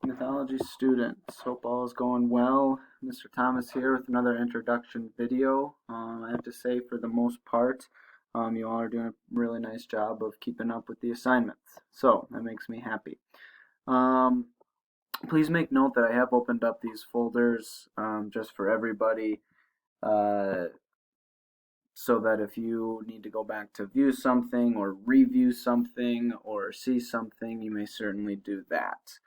Mythology students, hope all is going well. Mr. Thomas here with another introduction video. I have to say, for the most part, you all are doing a really nice job of keeping up with the assignments. So that makes me happy. Um, Please make note that I have opened up these folders just for everybody, uh, so that if you need to go back to view something or review something or see something, you may certainly do that.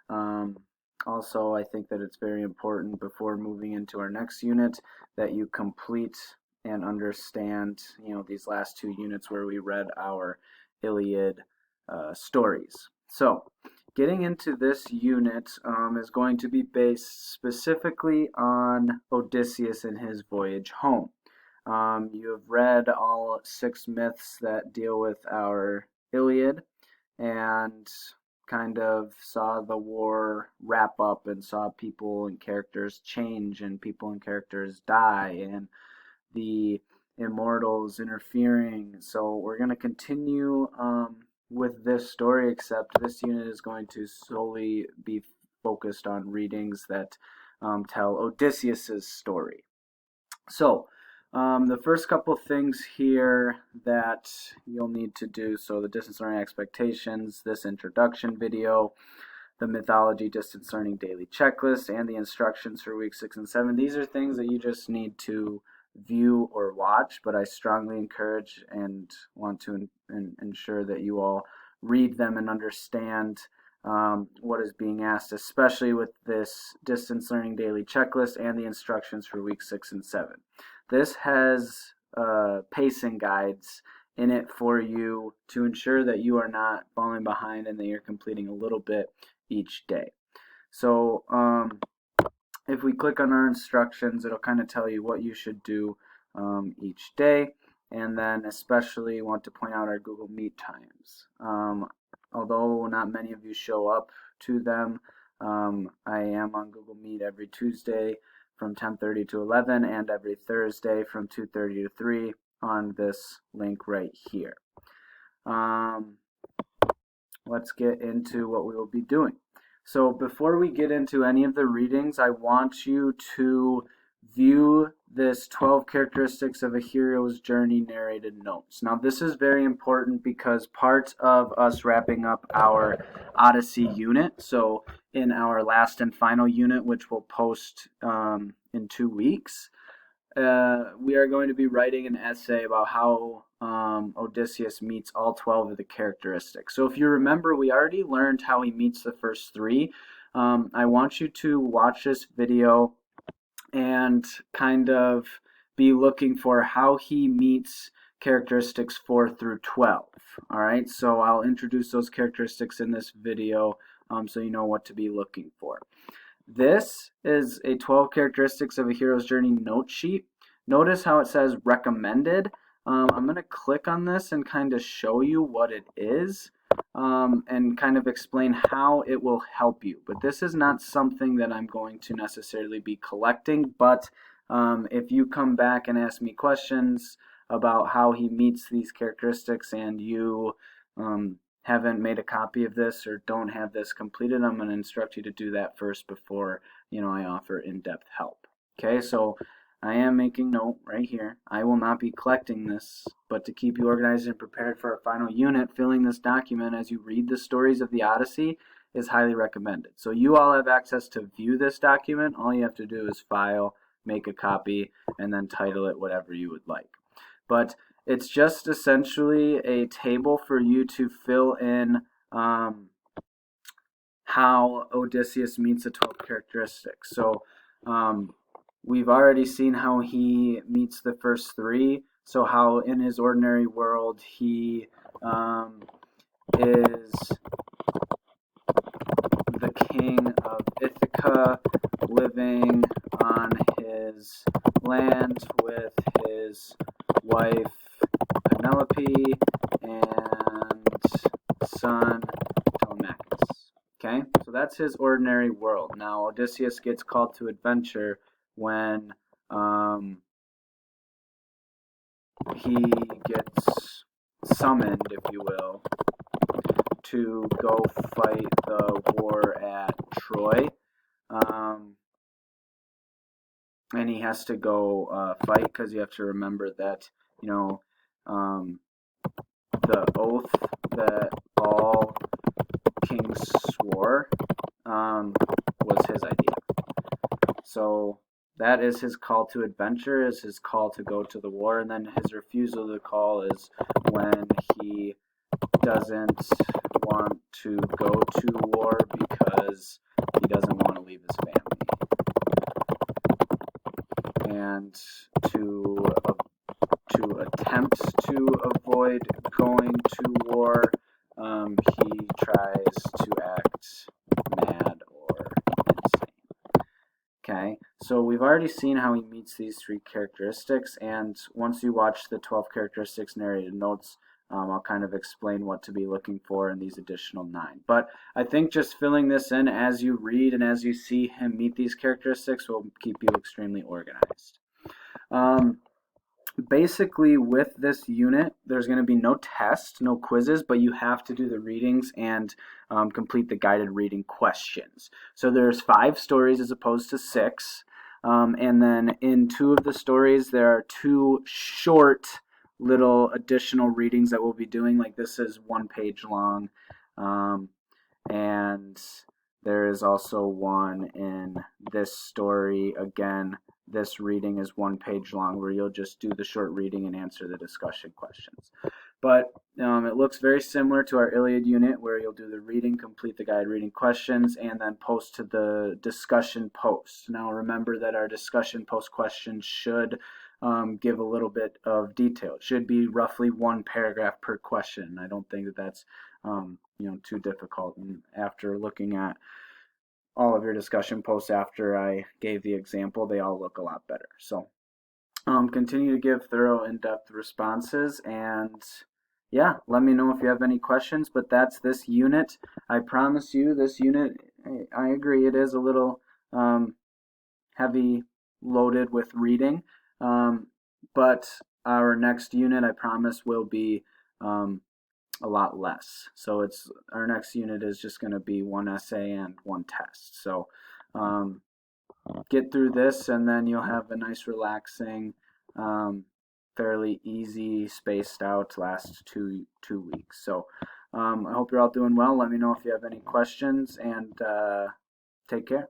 Um, Also, I think that it's very important before moving into our next unit that you complete and understand, these last two units where we read our Iliad stories. So, getting into this unit is going to be based specifically on Odysseus and his voyage home. You have read all 6 myths that deal with our Iliad and kind of saw the war wrap up and saw people and characters change and people and characters die and the immortals interfering. So we're going to continue with this story, except this unit is going to solely be focused on readings that tell Odysseus's story. So, the first couple things here that you'll need to do, so the distance learning expectations, this introduction video, the mythology distance learning daily checklist, and the instructions for week 6 and 7. These are things that you just need to view or watch, but I strongly encourage and want to ensure that you all read them and understand what is being asked, especially with this distance learning daily checklist and the instructions for week 6 and 7. This has pacing guides in it for you to ensure that you are not falling behind and that you're completing a little bit each day. So if we click on our instructions, it'll kind of tell you what you should do each day, and then especially want to point out our Google Meet times. Although not many of you show up to them, I am on Google Meet every Tuesday from 10:30 to 11 and every Thursday from 2:30 to 3 on this link right here. Let's get into what we will be doing. So before we get into any of the readings, I want you to view this 12 characteristics of a hero's journey narrated notes. Now this is very important because part of us wrapping up our Odyssey unit, so in our last and final unit, which we'll post in 2 weeks, we are going to be writing an essay about how Odysseus meets all 12 of the characteristics. So if you remember, we already learned how he meets the first 3. I want you to watch this video and kind of be looking for how he meets characteristics 4 through 12. All right, so I'll introduce those characteristics in this video so you know what to be looking for. This is a 12 characteristics of a hero's journey note sheet. Notice how it says recommended. I'm going to click on this and kind of show you what it is and kind of explain how it will help you. But this is not something that I'm going to necessarily be collecting, but if you come back and ask me questions about how he meets these characteristics and you haven't made a copy of this or don't have this completed, I'm going to instruct you to do that first before I offer in-depth help. Okay, so I am making note right here. I will not be collecting this, but to keep you organized and prepared for our final unit, filling this document as you read the stories of the Odyssey is highly recommended. So you all have access to view this document. All you have to do is file, make a copy, and then title it whatever you would like. But it's just essentially a table for you to fill in how Odysseus meets the 12 characteristics. So we've already seen how he meets the first 3. So how in his ordinary world he is the king of Ithaca, living on his land with his wife Penelope and son Telemachus. Okay, so that's his ordinary world. Now Odysseus gets called to adventure when he gets summoned, if you will, to go fight the war at Troy. And he has to go fight, because you have to remember that, you know, the oath that all kings swore was his idea. So that is his call to adventure, is his call to go to the war, and then his refusal to call is when he doesn't want to go to war because he doesn't want to leave his family. And to attempt to avoid going to war, he tries to act mad or insane. Okay, so we've already seen how he meets these 3 characteristics, and once you watch the 12 characteristics narrated notes, I'll kind of explain what to be looking for in these additional 9. But I think just filling this in as you read and as you see him meet these characteristics will keep you extremely organized. Basically, with this unit, there's going to be no tests, no quizzes, but you have to do the readings and complete the guided reading questions. So there's 5 stories as opposed to 6. And then in 2 of the stories, there are 2 short little additional readings that we'll be doing. Like this is 1 page long. And there is also one in this story. Again, this reading is 1 page long, where you'll just do the short reading and answer the discussion questions. But it looks very similar to our Iliad unit, where you'll do the reading, complete the guide reading questions, and then post to the discussion post. Now remember that our discussion post questions should give a little bit of detail. It should be roughly 1 paragraph per question. I don't think that that's too difficult. And after looking at all of your discussion posts after I gave the example, they all look a lot better. So continue to give thorough, in-depth responses, and yeah, let me know if you have any questions. But that's this unit. I promise you, this unit, I agree, it is a little heavy loaded with reading, but our next unit, I promise, will be a lot less. So our next unit is just going to be 1 essay and 1 test. So get through this, and then you'll have a nice, relaxing, fairly easy, spaced out last two weeks. So I hope you're all doing well. Let me know if you have any questions, and take care.